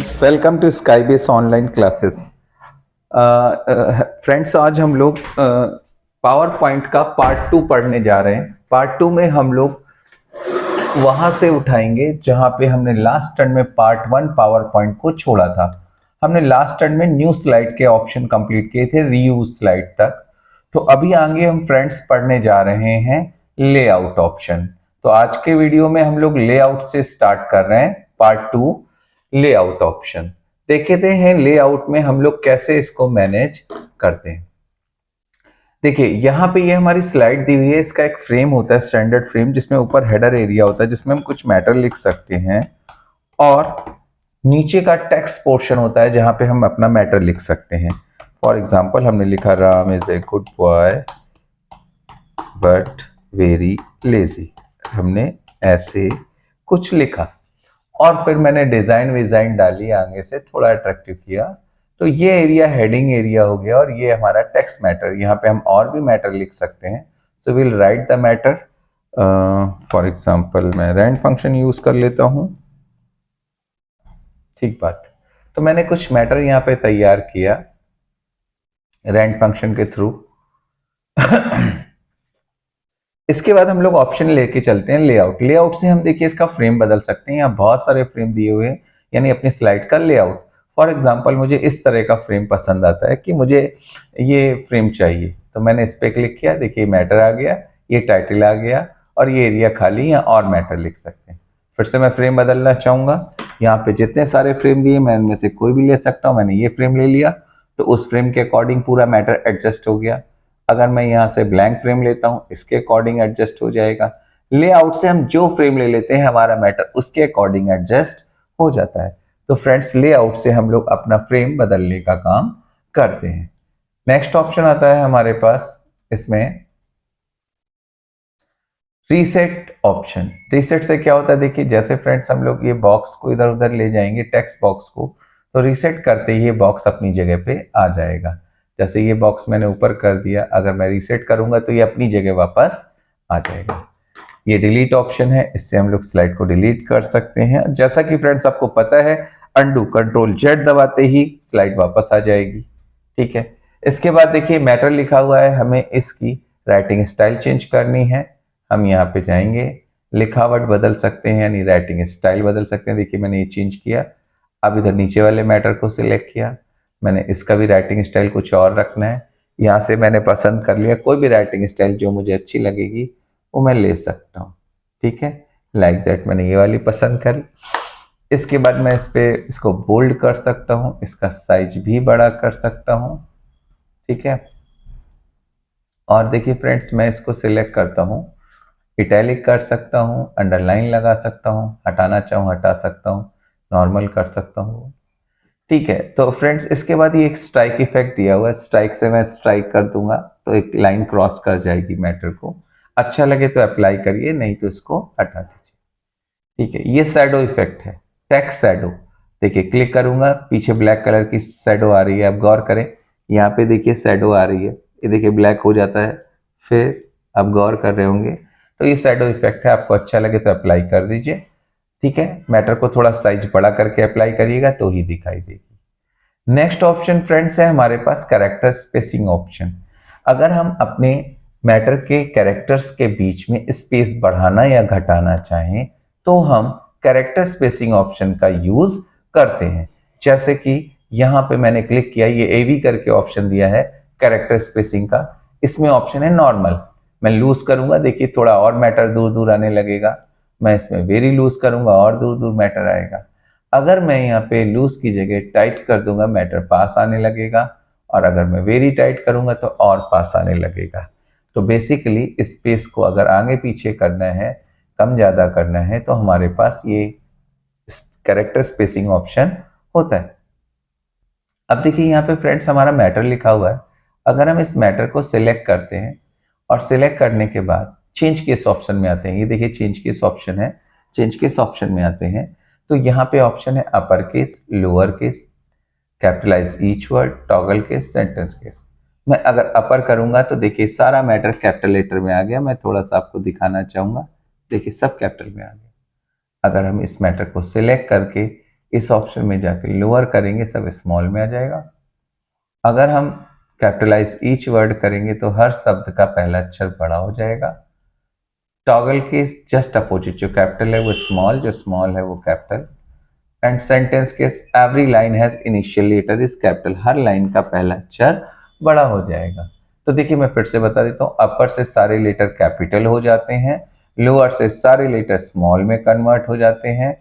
Friends, welcome to Skybase online classes. Friends, आज हम लोग पावर पॉइंट का पार्ट 2 पढ़ने जा रहे हैं। पार्ट 2 में हम लोग वहां से उठाएंगे जहां पे हमने लास्ट टर्न में पार्ट 1 पावर पॉइंट को छोड़ा था। हमने लास्ट टर्न में न्यू स्लाइड के ऑप्शन कंप्लीट किए थे, रीयूज स्लाइड तक। तो अभी आगे हम फ्रेंड्स पढ़ने जा रहे हैं लेआउट ऑप्शन। तो आज के वीडियो में हम लोग लेआउट से स्टार्ट कर रहे हैं, पार्ट 2 लेआउट ऑप्शन। देखते हैं लेआउट में हम लोग कैसे इसको मैनेज करते हैं। देखिए यहाँ पे ये हमारी स्लाइड दी हुई है। इसका एक फ्रेम होता है, स्टैंडर्ड फ्रेम, जिसमें ऊपर हेडर एरिया होता है जिसमें हम कुछ मैटर लिख सकते हैं, और नीचे का टेक्स्ट पोर्शन होता है जहां पे हम अपना मैटर लिख सकते हैं। फॉर एग्जाम्पल हमने लिखा Ram is a good boy but very lazy. हमने ऐसे कुछ लिखा और फिर मैंने डिजाइन डाली, आगे से थोड़ा अट्रैक्टिव किया। तो ये एरिया हेडिंग एरिया हो गया और ये हमारा टेक्स्ट मैटर। यहाँ पे हम और भी मैटर लिख सकते हैं। So will write the matter. For example मैं रैंड फंक्शन यूज कर लेता हूँ। ठीक बात। तो मैंने कुछ मैटर यहाँ पे तैयार किया रैंड फंक्शन के थ्रू। इसके बाद हम लोग ऑप्शन लेके चलते हैं लेआउट। लेआउट से हम देखिए इसका फ्रेम बदल सकते हैं। यहाँ बहुत सारे फ्रेम दिए हुए हैं, यानी अपनी स्लाइड का लेआउट। फॉर एग्जांपल मुझे इस तरह का फ्रेम पसंद आता है कि मुझे ये फ्रेम चाहिए, तो मैंने इस पे क्लिक किया। देखिए मैटर आ गया, ये टाइटल आ गया और ये एरिया खाली, यहाँ और मैटर लिख सकते हैं। फिर से मैं फ्रेम बदलना चाहूंगा। यहाँ पे जितने सारे फ्रेम दिए मैं इनमें से कोई भी ले सकता हूँ। मैंने ये फ्रेम ले लिया तो उस फ्रेम के अकॉर्डिंग पूरा मैटर एडजस्ट हो गया। अगर मैं यहाँ से ब्लैंक फ्रेम लेता हूँ, इसके अकॉर्डिंग एडजस्ट हो जाएगा। लेआउट से हम जो फ्रेम ले लेते हैं हमारा मैटर उसके अकॉर्डिंग एडजस्ट हो जाता है। तो फ्रेंड्स, लेआउट से हम लोग अपना फ्रेम बदलने का काम करते हैं। नेक्स्ट ऑप्शन आता है हमारे पास इसमें रीसेट ऑप्शन। रीसेट से क्या होता है, देखिए जैसे फ्रेंड्स हम लोग ये बॉक्स को इधर उधर ले जाएंगे, टेक्स्ट बॉक्स को, तो रीसेट करते ही ये बॉक्स अपनी जगह पे आ जाएगा। जैसे ये बॉक्स मैंने ऊपर कर दिया, अगर मैं रीसेट करूंगा तो ये अपनी जगह वापस आ जाएगा। ये डिलीट ऑप्शन है, इससे हम लोग स्लाइड को डिलीट कर सकते हैं। जैसा कि फ्रेंड्स आपको पता है, अंडू कंट्रोल जेड दबाते ही स्लाइड वापस आ जाएगी। ठीक है। इसके बाद देखिए मैटर लिखा हुआ है, हमें इसकी राइटिंग स्टाइल चेंज करनी है। हम यहाँ पे जाएंगे, लिखावट बदल सकते हैं, यानी राइटिंग स्टाइल बदल सकते हैं। देखिए मैंने ये चेंज किया। अब इधर नीचे वाले मैटर को सिलेक्ट किया, मैंने इसका भी राइटिंग स्टाइल कुछ और रखना है। यहाँ से मैंने पसंद कर लिया, कोई भी राइटिंग स्टाइल जो मुझे अच्छी लगेगी वो मैं ले सकता हूँ। ठीक है, लाइक दैट मैंने ये वाली पसंद करी। इसके बाद मैं इसको बोल्ड कर सकता हूँ, इसका साइज भी बड़ा कर सकता हूँ। ठीक है। और देखिए फ्रेंड्स, मैं इसको सिलेक्ट करता हूँ, इटैलिक कर सकता हूँ, अंडरलाइन लगा सकता हूँ, हटाना चाहूँ हटा सकता हूँ, नॉर्मल कर सकता हूँ। ठीक है। तो फ्रेंड्स, इसके बाद ये एक स्ट्राइक इफेक्ट दिया हुआ है। स्ट्राइक से मैं स्ट्राइक कर दूंगा तो एक लाइन क्रॉस कर जाएगी मैटर को। अच्छा लगे तो अप्लाई करिए, नहीं तो इसको हटा दीजिए। ठीक है। ये शैडो इफेक्ट है, टेक्स्ट शैडो। देखिए क्लिक करूंगा, पीछे ब्लैक कलर की शैडो आ रही है। अब गौर करें, यहाँ पे देखिए शैडो आ रही है, ये देखिए ब्लैक हो जाता है। फिर अब गौर कर रहे होंगे, तो ये शैडो इफेक्ट है। आपको अच्छा लगे तो अप्लाई कर दीजिए। ठीक है। मैटर को थोड़ा साइज बड़ा करके अप्लाई करिएगा तो ही दिखाई देगी। नेक्स्ट ऑप्शन फ्रेंड्स है हमारे पास कैरेक्टर स्पेसिंग ऑप्शन। अगर हम अपने मैटर के कैरेक्टर्स के बीच में स्पेस बढ़ाना या घटाना चाहें तो हम कैरेक्टर स्पेसिंग ऑप्शन का यूज करते हैं। जैसे कि यहाँ पे मैंने क्लिक किया, ये एवी करके ऑप्शन दिया है कैरेक्टर स्पेसिंग का। इसमें ऑप्शन है नॉर्मल। मैं लूज करूंगा, देखिए थोड़ा और मैटर दूर दूर आने लगेगा। मैं इसमें वेरी लूज करूंगा और दूर दूर मैटर आएगा। अगर मैं यहाँ पे लूज की जगह टाइट कर दूंगा, मैटर पास आने लगेगा, और अगर मैं वेरी टाइट करूंगा तो और पास आने लगेगा। तो बेसिकली स्पेस को अगर आगे पीछे करना है, कम ज्यादा करना है, तो हमारे पास ये कैरेक्टर स्पेसिंग ऑप्शन होता है। अब देखिए यहाँ पे फ्रेंड्स हमारा मैटर लिखा हुआ है। अगर हम इस मैटर को सिलेक्ट करते हैं और सिलेक्ट करने के बाद चेंज केस ऑप्शन में आते हैं, ये देखिए चेंज केस ऑप्शन है। चेंज केस ऑप्शन में आते हैं तो यहाँ पे ऑप्शन है upper case, lower case, capitalise each word, toggle case, sentence case. मैं अगर अपर करूंगा तो देखिए सारा मैटर कैपिटल लेटर में आ गया। मैं थोड़ा सा आपको दिखाना चाहूंगा, देखिए सब कैपिटल में आ गया। अगर हम इस मैटर को सिलेक्ट करके इस ऑप्शन में जाकर लोअर करेंगे सब स्मॉल में आ जाएगा। अगर हम कैपिटलाइज ईच वर्ड करेंगे तो हर शब्द का पहला अक्षर बड़ा हो जाएगा। टॉगल के जस्ट अपोजिट, जो कैपिटल है वो स्मॉल, जो स्मॉल है वो कैपिटल। एंड सेंटेंस के every line has initial letter is capital, हर लाइन का पहला अक्षर बड़ा हो जाएगा। तो देखिए मैं फिर से बता देता हूँ, अपर से सारे लेटर कैपिटल हो जाते हैं, लोअर से सारे लेटर स्मॉल में कन्वर्ट हो जाते हैं।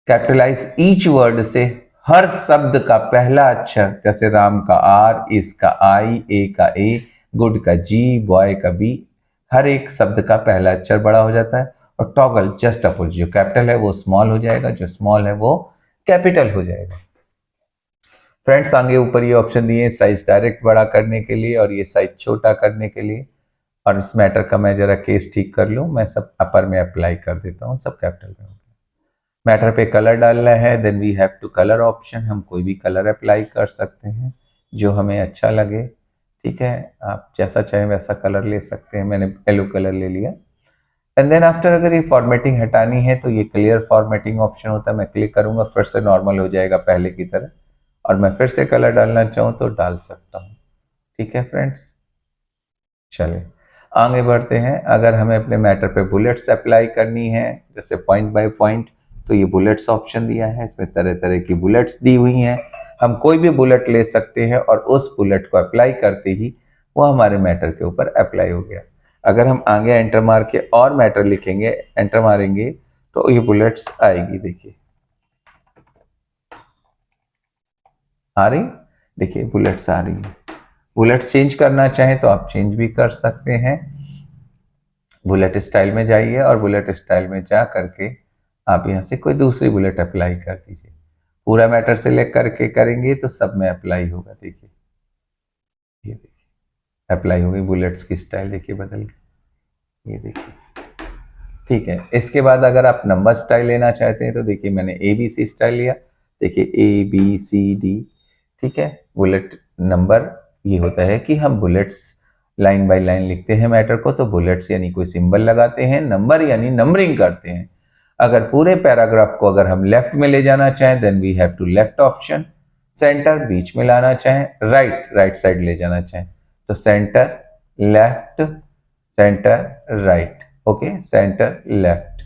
कैपिटलाइज ईच वर्ड से हर शब्द का पहला अक्षर, जैसे राम का आर, इस का आई, ए का ए, गुड का जी, बॉय का बी, हर एक शब्द का पहला अक्षर बड़ा हो जाता है। और टॉगल जस्ट अपोजिट, जो कैपिटल है वो स्मॉल हो जाएगा, जो स्मॉल है वो कैपिटल हो जाएगा। फ्रेंड्स आगे ऊपर ये ऑप्शन दिए साइज डायरेक्ट बड़ा करने के लिए और ये साइज छोटा करने के लिए। और इस मैटर का मैं जरा केस ठीक कर लूँ, मैं सब अपर में अप्लाई कर देता हूँ, सब कैपिटल में। मैटर पे कलर डालना है, then we have to colour option, हम कोई भी कलर अप्लाई कर सकते हैं जो हमें अच्छा लगे। ठीक है, आप जैसा चाहें वैसा कलर ले सकते हैं, मैंने येलो कलर ले लिया। एंड देन आफ्टर अगर ये फॉर्मेटिंग हटानी है तो ये क्लियर फॉर्मेटिंग ऑप्शन होता है, मैं क्लिक करूंगा फिर से नॉर्मल हो जाएगा पहले की तरह। और मैं फिर से कलर डालना चाहूँ तो डाल सकता हूँ। ठीक है फ्रेंड्स, चलिए आगे बढ़ते हैं। अगर हमें अपने मैटर पे बुलेट्स अप्लाई करनी है, जैसे पॉइंट बाय पॉइंट, तो ये बुलेट्स ऑप्शन दिया है, इसमें तरह तरह की बुलेट्स दी हुई हैं। हम कोई भी बुलेट ले सकते हैं और उस बुलेट को अप्लाई करते ही वो हमारे मैटर के ऊपर अप्लाई हो गया। अगर हम आगे एंटर मार के और मैटर लिखेंगे, एंटर मारेंगे, तो ये बुलेट्स आएगी। देखिए आ रही, देखिए बुलेट्स आ रही है। बुलेट्स चेंज करना चाहें तो आप चेंज भी कर सकते हैं। बुलेट स्टाइल में जाइए और बुलेट स्टाइल में जा करके आप यहाँ से कोई दूसरी बुलेट अप्लाई कर दीजिए। पूरा मैटर सिलेक्ट करके करेंगे तो सब में अप्लाई होगा। देखिए ये देखिए अप्लाई हो गई बुलेट्स की स्टाइल, देखिए बदल गई, ये देखिए। ठीक है, इसके बाद अगर आप नंबर स्टाइल लेना चाहते हैं तो देखिए मैंने ABC स्टाइल लिया, देखिए ABCD। ठीक है, बुलेट नंबर ये होता है कि हम बुलेट्स लाइन बाय लाइन लिखते हैं मैटर को, तो बुलेट्स यानी कोई सिंबल लगाते हैं, नंबर यानी नंबरिंग करते हैं। अगर पूरे पैराग्राफ को अगर हम लेफ्ट में ले जाना चाहें then we have two left option, centre बीच में लाना चाहें, राइट साइड ले जाना चाहें तो centre left, centre right, okay centre left.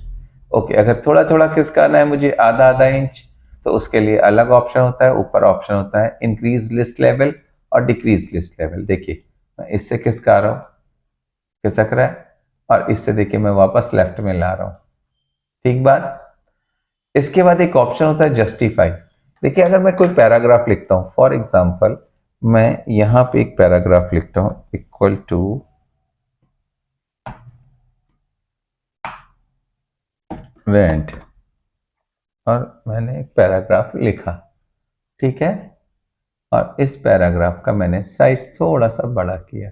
Okay, अगर थोड़ा थोड़ा खिसकाना है मुझे आधा आधा इंच, तो उसके लिए अलग ऑप्शन होता है, ऊपर ऑप्शन होता है इंक्रीज लिस्ट लेवल और डिक्रीज लिस्ट लेवल। देखिए मैं इससे खिसका रहा हूं, खिसक रहा है, और इससे देखिए मैं वापस लेफ्ट में ला रहा हूं। ठीक बात। इसके बाद एक ऑप्शन होता है जस्टिफाई। देखिए अगर मैं कोई पैराग्राफ लिखता हूं, फॉर एग्जांपल मैं यहां पे एक पैराग्राफ लिखता हूं इक्वल टू वेंट, और मैंने एक पैराग्राफ लिखा, ठीक है, और इस पैराग्राफ का मैंने साइज थोड़ा सा बड़ा किया।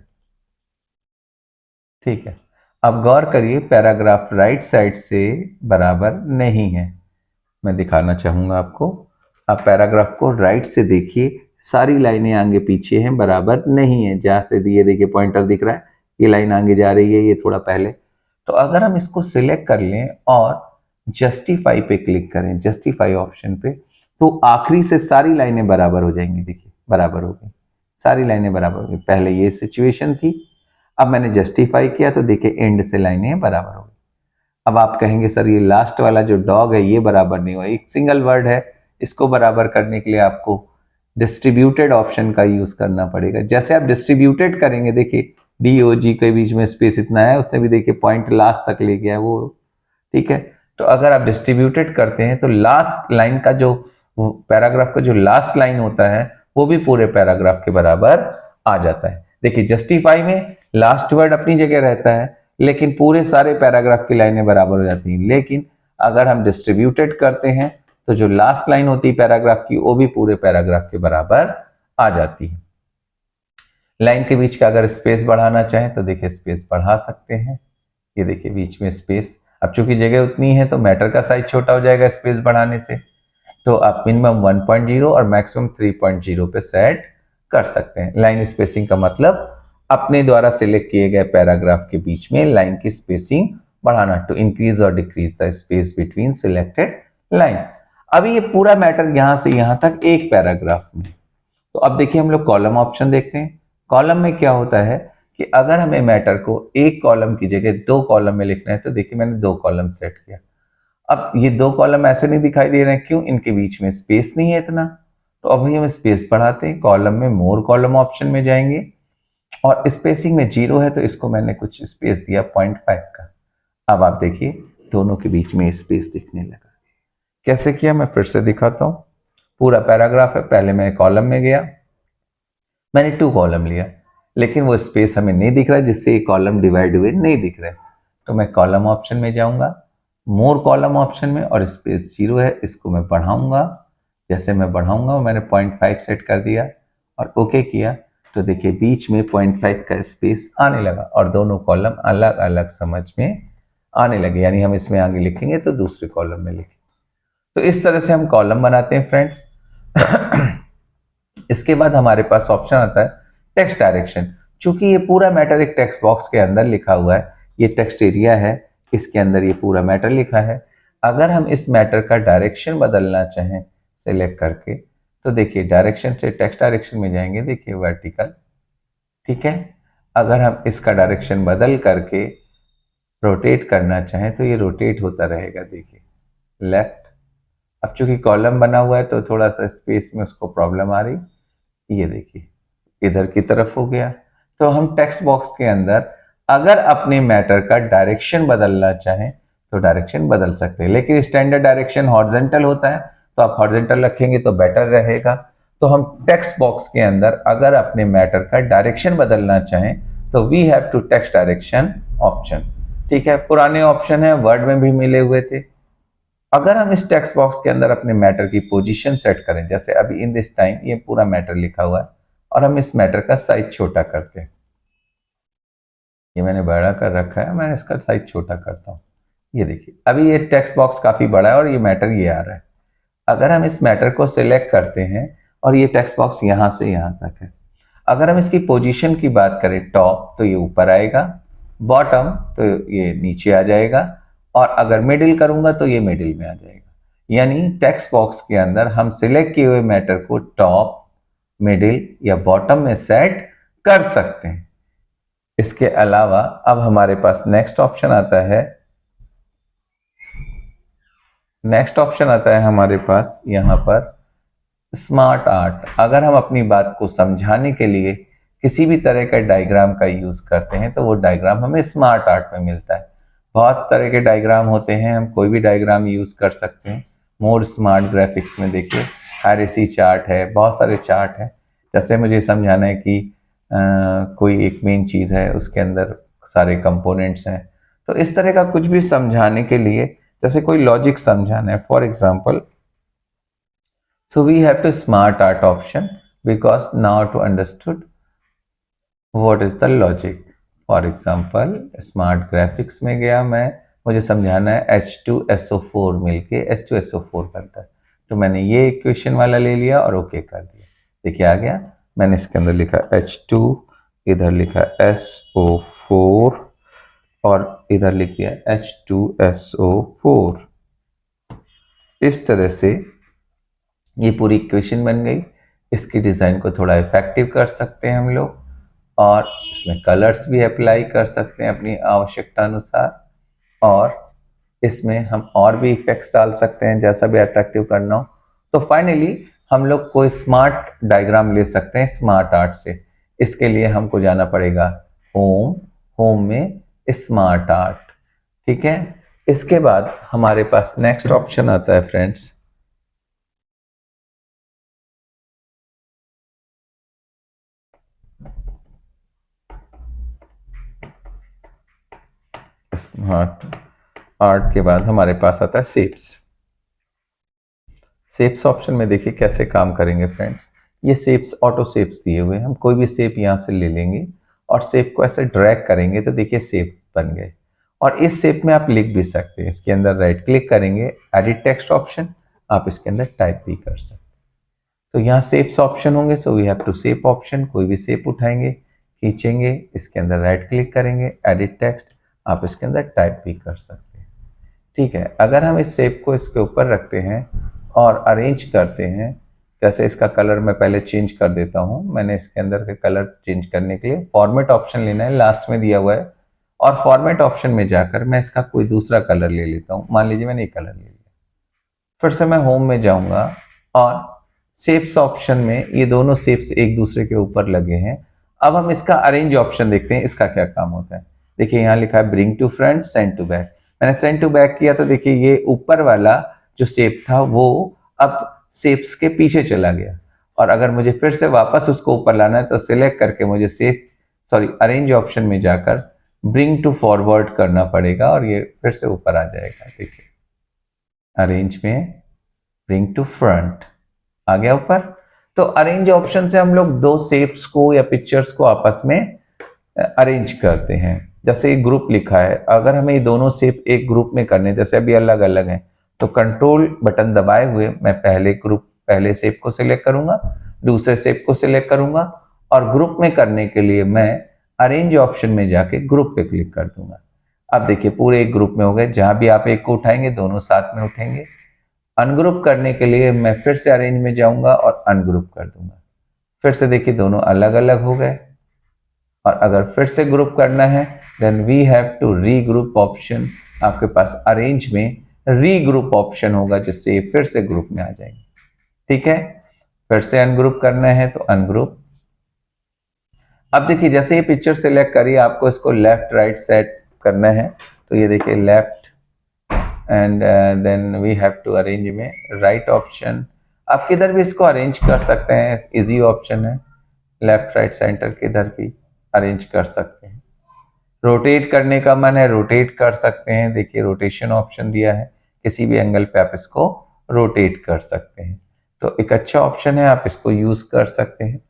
ठीक है, अब गौर करिए पैराग्राफ राइट साइड से बराबर नहीं है। मैं दिखाना चाहूंगा आपको, आप पैराग्राफ को राइट से देखिए, सारी लाइनें आगे पीछे हैं, बराबर नहीं है। जहां से दिए देखिए पॉइंटर दिख रहा है, ये लाइन आगे जा रही है, ये थोड़ा पहले। तो अगर हम इसको सिलेक्ट कर लें और जस्टिफाई पे क्लिक करें, जस्टिफाई ऑप्शन पे, तो आखिरी से सारी लाइनें बराबर हो जाएंगी। देखिए बराबर हो गई, सारी लाइनें बराबर हो गई। पहले ये सिचुएशन थी, अब मैंने जस्टिफाई किया तो देखिए एंड से लाइनें बराबर हो गई। अब आप कहेंगे सर ये लास्ट वाला जो डॉग है ये बराबर नहीं हुआ, एक सिंगल वर्ड है, इसको बराबर करने के लिए आपको डिस्ट्रीब्यूटेड ऑप्शन का यूज करना पड़ेगा। जैसे आप डिस्ट्रीब्यूटेड करेंगे, देखिए DOG के बीच में स्पेस इतना है, उसने भी देखिए पॉइंट लास्ट तक ले गया है वो। ठीक है, तो अगर आप डिस्ट्रीब्यूटेड करते हैं तो लास्ट लाइन का जो पैराग्राफ का जो लास्ट लाइन होता है वो भी पूरे पैराग्राफ के बराबर आ जाता है। देखिए जस्टिफाई में लास्ट वर्ड अपनी जगह रहता है लेकिन पूरे सारे पैराग्राफ की लाइनें बराबर हो जाती हैं। लेकिन अगर हम डिस्ट्रीब्यूटेड करते हैं तो जो लास्ट लाइन होती है पैराग्राफ की वो भी पूरे पैराग्राफ के बराबर आ जाती है। लाइन के बीच का अगर स्पेस बढ़ाना चाहें तो देखिए स्पेस बढ़ा सकते हैं, ये देखिए बीच में स्पेस। अब चूंकि जगह उतनी है तो मैटर का साइज छोटा हो जाएगा स्पेस बढ़ाने से, तो आप मिनिमम 1.0 और मैक्सिमम 3.0 पे सेट कर सकते हैं। लाइन स्पेसिंग का मतलब अपने द्वारा सिलेक्ट किए गए पैराग्राफ के बीच में लाइन की स्पेसिंग बढ़ाना, टू इंक्रीज और decrease the space between selected line. अभी ये पूरा मैटर यहां से यहां तक एक पैराग्राफ में। तो अब देखिए हम लोग कॉलम ऑप्शन देखते हैं। कॉलम में क्या होता है कि अगर हमें मैटर को एक कॉलम की जगह दो कॉलम में लिखना है, तो देखिए मैंने दो कॉलम सेट किया। अब ये दो कॉलम ऐसे नहीं दिखाई दे रहे हैं, क्यों? इनके बीच में स्पेस नहीं है इतना। तो अभी हम स्पेस बढ़ाते हैं, कॉलम में मोर कॉलम ऑप्शन में जाएंगे और स्पेसिंग में 0 है तो इसको मैंने कुछ स्पेस दिया 0.5 का। अब आप देखिए दोनों के बीच में स्पेस दिखने लगा। कैसे किया मैं फिर से दिखाता हूं। पूरा पैराग्राफ है, पहले मैं कॉलम में गया, मैंने 2 कॉलम लिया, लेकिन वो स्पेस हमें नहीं दिख रहा है, जिससे ये कॉलम डिवाइड हुए नहीं दिख रहे। तो मैं कॉलम ऑप्शन में जाऊंगा, मोर कॉलम ऑप्शन में, और स्पेस 0 है, इसको मैं बढ़ाऊंगा। जैसे मैं बढ़ाऊंगा मैंने 0.5 सेट कर दिया और ओके किया, तो देखिए बीच में 0.5 का स्पेस आने लगा और दोनों कॉलम अलग अलग समझ में आने लगे। यानी हम इसमें आगे लिखेंगे तो दूसरे कॉलम में लिखेंगे। तो इस तरह से हम कॉलम बनाते हैं फ्रेंड्स। इसके बाद हमारे पास ऑप्शन आता है टेक्स्ट डायरेक्शन। चूंकि ये पूरा मैटर एक टेक्स्ट बॉक्स के अंदर लिखा हुआ है, ये टेक्स्ट एरिया है, इसके अंदर ये पूरा मैटर लिखा है। अगर हम इस मैटर का डायरेक्शन बदलना चाहें सेलेक्ट करके, तो देखिए डायरेक्शन से टेक्स्ट डायरेक्शन में जाएंगे, देखिए वर्टिकल, ठीक है। अगर हम इसका डायरेक्शन बदल करके रोटेट करना चाहें तो ये रोटेट होता रहेगा, देखिए लेफ्ट। अब चूंकि कॉलम बना हुआ है तो थोड़ा सा स्पेस में उसको प्रॉब्लम आ रही, ये देखिए इधर की तरफ हो गया। तो हम टेक्स्ट बॉक्स के अंदर अगर अपने मैटर का डायरेक्शन बदलना चाहें तो डायरेक्शन बदल सकते हैं, लेकिन स्टैंडर्ड डायरेक्शन हॉरिजॉन्टल होता है, तो आप हॉरिजॉन्टल रखेंगे तो बेटर रहेगा। तो हम टेक्स्ट बॉक्स के अंदर अगर अपने मैटर का डायरेक्शन बदलना चाहें तो we have to text direction option, ठीक है। पुराने ऑप्शन है, वर्ड में भी मिले हुए थे। अगर हम इस टेक्स्ट बॉक्स के अंदर अपने मैटर की पोजीशन सेट करें, जैसे अभी इन दिस टाइम ये पूरा मैटर लिखा हुआ है और हम इस मैटर का साइज छोटा करते हैं, ये मैंने बड़ा कर रखा है, मैं इसका साइज छोटा करता हूँ। ये देखिए अभी ये टेक्स्ट बॉक्स काफी बड़ा है और ये मैटर ये आ रहा है। अगर हम इस मैटर को सिलेक्ट करते हैं और ये टेक्स्ट बॉक्स यहां से यहां तक है, अगर हम इसकी पोजीशन की बात करें टॉप तो ये ऊपर आएगा, बॉटम तो ये नीचे आ जाएगा, और अगर मिडिल करूंगा तो ये मिडिल में आ जाएगा। यानी टेक्स्ट बॉक्स के अंदर हम सिलेक्ट किए हुए मैटर को टॉप, मिडिल या बॉटम में सेट कर सकते हैं। इसके अलावा अब हमारे पास नेक्स्ट ऑप्शन आता है, हमारे पास यहां पर स्मार्ट आर्ट। अगर हम अपनी बात को समझाने के लिए किसी भी तरह का डायग्राम का यूज करते हैं तो वो डायग्राम हमें स्मार्ट आर्ट में मिलता है। बहुत तरह के डायग्राम होते हैं, हम कोई भी डायग्राम यूज कर सकते हैं। मोर स्मार्ट ग्राफिक्स में देखिए RAC चार्ट है, बहुत सारे चार्ट हैं। जैसे मुझे समझाना है कि कोई एक मेन चीज है, उसके अंदर सारे कंपोनेंट्स हैं, तो इस तरह का कुछ भी समझाने के लिए, जैसे कोई लॉजिक समझाना है for example, so we have to smart art option because now to understood what is the logic. For example smart graphics में गया मैं, मुझे समझाना है H2SO4 मिलके H2SO4 करता है, तो मैंने ये इक्वेशन वाला ले लिया और ओके कर दिया। देखिए आ गया, मैंने इसके अंदर लिखा H2, इधर लिखा SO4 और इधर लिख दिया H2SO4। इस तरह से ये पूरी इक्वेशन बन गई। इसकी डिज़ाइन को थोड़ा इफेक्टिव कर सकते हैं हम लोग, और इसमें कलर्स भी अप्लाई कर सकते हैं अपनी आवश्यकता अनुसार, और इसमें हम और भी इफेक्ट्स डाल सकते हैं जैसा भी अट्रैक्टिव करना हो। तो फाइनली हम लोग कोई स्मार्ट डायग्राम ले सकते हैं स्मार्ट आर्ट से। इसके लिए हमको जाना पड़ेगा होम में स्मार्ट आर्ट, ठीक है। इसके बाद हमारे पास नेक्स्ट ऑप्शन आता है फ्रेंड्स, स्मार्ट आर्ट के बाद हमारे पास आता है शेप्स ऑप्शन में देखिए कैसे काम करेंगे फ्रेंड्स। ये शेप्स ऑटो शेप्स दिए हुए हैं, हम कोई भी शेप यहाँ से ले लेंगे और शेप को ऐसे ड्रैग करेंगे तो देखिए शेप बन गए। और इस शेप में आप लिख भी सकते हैं, इसके अंदर राइट क्लिक करेंगे, एडिट टेक्स्ट ऑप्शन, आप इसके अंदर टाइप भी कर सकते हैं। तो यहाँ शेप्स ऑप्शन होंगे, so we have to shape option, कोई भी शेप उठाएंगे, खींचेंगे, इसके अंदर राइट क्लिक करेंगे, एडिट टेक्स्ट, आप इसके अंदर टाइप भी कर सकते हैं, ठीक है। अगर हम इस शेप को इसके ऊपर रखते हैं और अरेंज करते हैं। जैसे इसका कलर मैं पहले चेंज कर देता हूँ। मैंने इसके अंदर के कलर चेंज करने के लिए फॉर्मेट ऑप्शन लेना है, लास्ट में दिया हुआ है, और फॉर्मेट ऑप्शन में जाकर मैं इसका कोई दूसरा कलर ले लेता हूँ। मान लीजिए मैंने ये कलर ले लिया। फिर से मैं होम में जाऊंगा और शेप्स ऑप्शन में ये दोनों शेप्स एक दूसरे के ऊपर लगे हैं। अब हम इसका अरेंज ऑप्शन देखते हैं, इसका क्या काम होता है। देखिए यहाँ लिखा है bring to front, send to back. मैंने सेंड टू बैक किया तो देखिए ये ऊपर वाला जो शेप था वो अब शेप्स के पीछे चला गया, और अगर मुझे फिर से वापस उसको ऊपर लाना है तो सिलेक्ट करके मुझे अरेंज ऑप्शन में जाकर ब्रिंग टू फॉरवर्ड करना पड़ेगा और ये फिर से ऊपर आ जाएगा। देखिए अरेंज में ब्रिंग टू फ्रंट आ गया ऊपर। तो अरेंज ऑप्शन से हम लोग दो शेप्स को या पिक्चर्स को आपस में अरेंज करते हैं। जैसे ग्रुप लिखा है, अगर हमें ये दोनों शेप एक ग्रुप में करने, जैसे अभी अलग अलग हैं, तो कंट्रोल बटन दबाए हुए मैं पहले शेप को सिलेक्ट करूंगा, दूसरे शेप को सिलेक्ट करूंगा, और ग्रुप में करने के लिए मैं अरेंज ऑप्शन में जाके ग्रुप पे क्लिक कर दूंगा। अब देखिए पूरे एक ग्रुप में हो गए। जहां भी आप एक को उठाएंगे दोनों साथ में उठेंगे। अनग्रुप करने के लिए मैं फिर से अरेंज में जाऊंगा और अनग्रुप कर दूंगा। फिर से देखिए दोनों अलग अलग हो गए। और अगर फिर से ग्रुप करना है then we have to regroup option. आपके पास अरेंज में रीग्रुप ऑप्शन होगा जिससे ये फिर से ग्रुप में आ जाएंगे। ठीक है, फिर से अनग्रुप करना है तो अनग्रुप। अब देखिए जैसे ये पिक्चर सिलेक्ट करिए, आपको इसको लेफ्ट राइट सेट करना है, तो ये देखिए left and then we have to arrange में राइट ऑप्शन। आप किधर भी इसको अरेंज कर सकते हैं, इजी ऑप्शन है। लेफ्ट राइट सेंटर किधर भी अरेंज कर सकते हैं। रोटेट करने का मन है रोटेट कर सकते हैं। देखिए रोटेशन ऑप्शन दिया है, किसी भी एंगल पे आप इसको रोटेट कर सकते हैं। तो एक अच्छा ऑप्शन है, आप इसको यूज कर सकते हैं।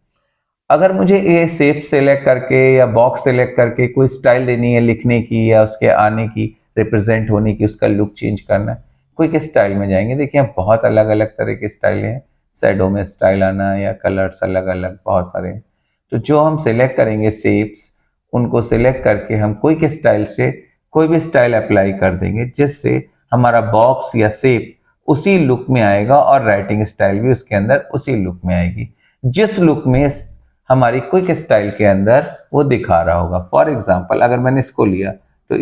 अगर मुझे ये शेप सेलेक्ट करके या बॉक्स सेलेक्ट करके कोई स्टाइल देनी है लिखने की या उसके आने की, रिप्रेजेंट होने की, उसका लुक चेंज करना है, कोई के स्टाइल में जाएंगे। देखिए बहुत अलग अलग तरह के स्टाइल हैं। शैडो में स्टाइल आना या कलर्स अलग अलग बहुत सारे हैं। तो जो हम सिलेक्ट करेंगे शेप्स, उनको सिलेक्ट करके हम कोई के स्टाइल से कोई भी स्टाइल अप्लाई कर देंगे, जिससे हमारा बॉक्स या शेप उसी लुक में आएगा और राइटिंग स्टाइल भी उसके अंदर उसी लुक में आएगी, जिस लुक में हमारी क्विक स्टाइल के अंदर वो दिखा रहा होगा। फॉर एग्जाम्पल अगर मैंने इसको लिया तो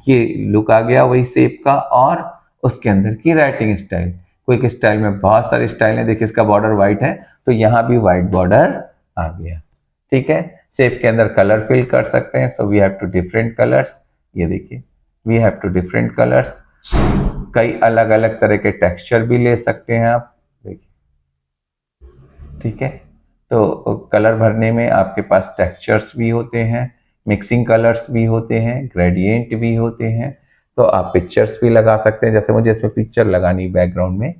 ये लुक आ गया वही शेप का और उसके अंदर की राइटिंग स्टाइल। क्विक स्टाइल में बहुत सारी स्टाइल है। देखिए इसका बॉर्डर व्हाइट है तो यहाँ भी व्हाइट बॉर्डर आ गया। ठीक है, शेप के अंदर कलर फिल कर सकते हैं। So we have to different colours. ये देखिए we have to different colours. कई अलग अलग तरह के टेक्सचर भी ले सकते हैं आप। देखिए ठीक है, तो कलर भरने में आपके पास टेक्सचर्स भी होते हैं, मिक्सिंग कलर्स भी होते हैं, ग्रेडियंट भी होते हैं। तो आप पिक्चर्स भी लगा सकते हैं। जैसे मुझे इसमें पिक्चर लगानी बैकग्राउंड में,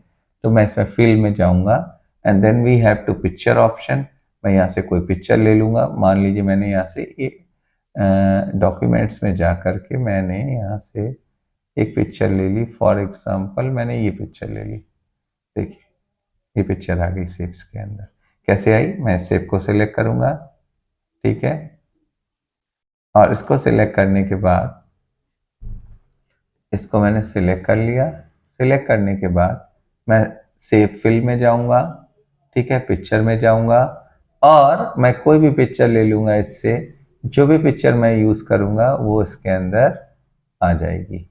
तो मैं इसमें फिल में जाऊंगा and then we have to picture option. मैं यहाँ से कोई पिक्चर ले लूंगा। मान लीजिए मैंने यहाँ से डॉक्यूमेंट्स में जा करके मैंने यहाँ से एक पिक्चर ले ली। फॉर एग्जाम्पल मैंने ये पिक्चर ले ली। देखिए ये पिक्चर आ गई शेप्स के अंदर। कैसे आई, मैं शेप को सिलेक्ट करूंगा। ठीक है, और इसको सिलेक्ट करने के बाद इसको मैंने सिलेक्ट कर लिया। सिलेक्ट करने के बाद मैं शेप फिल में जाऊंगा। ठीक है, पिक्चर में जाऊंगा और मैं कोई भी पिक्चर ले लूंगा। इससे जो भी पिक्चर मैं यूज करूंगा वो इसके अंदर आ जाएगी।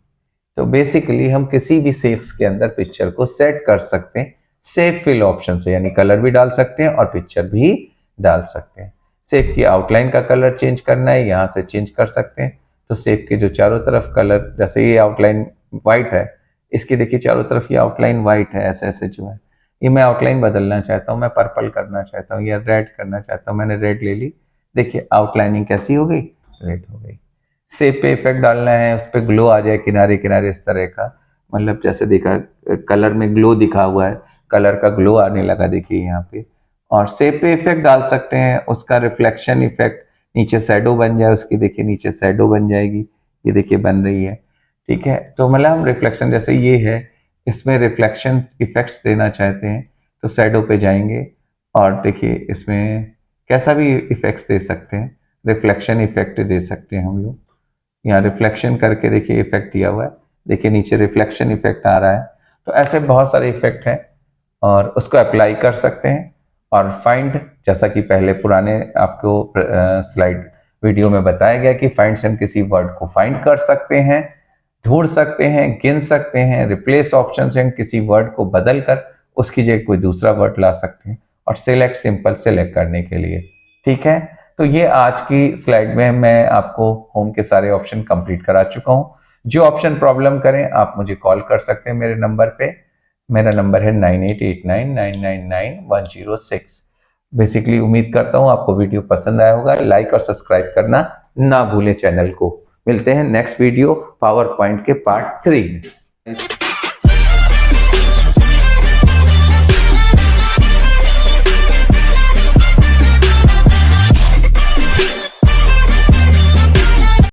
तो बेसिकली हम किसी भी शेप्स के अंदर पिक्चर को सेट कर सकते हैं शेप फिल ऑप्शन से, यानी कलर भी डाल सकते हैं और पिक्चर भी डाल सकते हैं। शेप की आउटलाइन का कलर चेंज करना है, यहाँ से चेंज कर सकते हैं। तो शेप के जो चारों तरफ कलर, जैसे ये आउटलाइन व्हाइट है, इसकी देखिए चारों तरफ ये आउटलाइन व्हाइट है, ऐसे ऐसे जो है। ये मैं आउटलाइन बदलना चाहता हूँ, मैं पर्पल करना चाहता हूँ या रेड करना चाहता हूँ। मैंने रेड ले ली। देखिए आउटलाइनिंग कैसी हो गई, रेड हो गई। शेप पे इफेक्ट डालना है, उस पर ग्लो आ जाए किनारे किनारे इस तरह का, मतलब जैसे देखा कलर में ग्लो दिखा हुआ है, कलर का ग्लो आने लगा देखिए यहाँ पे। और शेप पे इफेक्ट डाल सकते हैं, उसका रिफ्लेक्शन इफेक्ट, नीचे शैडो बन जाए उसकी। देखिए नीचे शैडो बन जाएगी, ये देखिए बन रही है। ठीक है, तो मतलब हम रिफ्लेक्शन, जैसे ये है इसमें रिफ्लेक्शन इफेक्ट्स देना चाहते हैं तो शैडो पे जाएंगे और देखिए इसमें कैसा भी इफेक्ट्स दे सकते हैं। रिफ्लेक्शन इफेक्ट दे सकते हैं हम लोग। यहाँ रिफ्लेक्शन करके देखिए इफेक्ट दिया हुआ है, देखिए नीचे रिफ्लेक्शन इफेक्ट आ रहा है। तो ऐसे बहुत सारे इफेक्ट हैं और उसको अप्लाई कर सकते हैं। और फाइंड, जैसा कि पहले पुराने आपको स्लाइड वीडियो में बताया गया कि फाइंड से हम किसी वर्ड को फाइंड कर सकते हैं, ढूंढ सकते हैं, गिन सकते हैं। रिप्लेस ऑप्शन से हम किसी वर्ड को बदल कर उसकी जगह कोई दूसरा वर्ड ला सकते हैं। और सिलेक्ट, सिंपल सिलेक्ट करने के लिए। ठीक है, तो ये आज की स्लाइड में मैं आपको होम के सारे ऑप्शन कंप्लीट करा चुका हूं। जो ऑप्शन प्रॉब्लम करें आप मुझे कॉल कर सकते हैं मेरे नंबर पे। मेरा नंबर है 9889999106। बेसिकली उम्मीद करता हूं आपको वीडियो पसंद आया होगा। लाइक और सब्सक्राइब करना ना भूलें चैनल को। मिलते हैं नेक्स्ट वीडियो पावर पॉइंट के पार्ट 3 में।